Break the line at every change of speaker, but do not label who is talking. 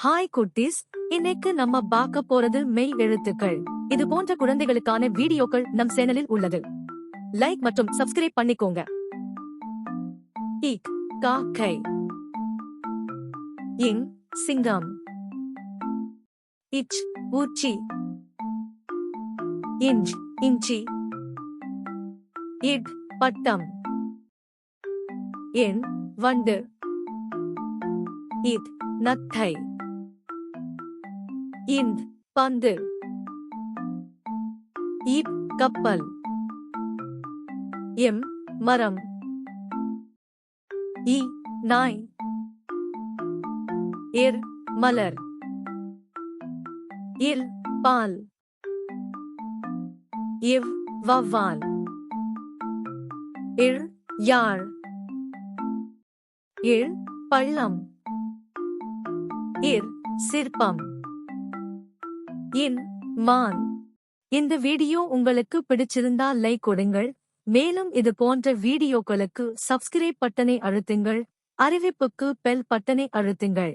Hi குட்டீஸ், இன்னைக்கு நம்ம பார்க்க போறது மெய் எழுத்துக்கள். இது போன்ற குழந்தைகளுக்கான வீடியோக்கள் நம் சேனலில் உள்ளது. லைக் மற்றும் சப்ஸ்கிரைப் பண்ணிக்கோங்க. இக் காக்கை, இங் சிங்கம், இச் ஊச்சி, இஞ்ச் இஞ்சி, இட் பட்டம், என் வண்டு, இத் நத்தை, இந்த் பந்து, இப் கப்பல், எம் மரம், இ நாய், இர் மலர், இல் பால், இவ் வவ்வால், இழ் யாழ், இழ் பள்ளம், இர் சிற்பம், இன் மான். இந்த வீடியோ உங்களுக்கு பிடிச்சிருந்தா லைக் கொடுங்கள். மேலும் இது போன்ற வீடியோக்களுக்கு சப்ஸ்கிரைப் பட்டனை அழுத்துங்கள். அறிவிப்புக்கு பெல் பட்டனை அழுத்துங்கள்.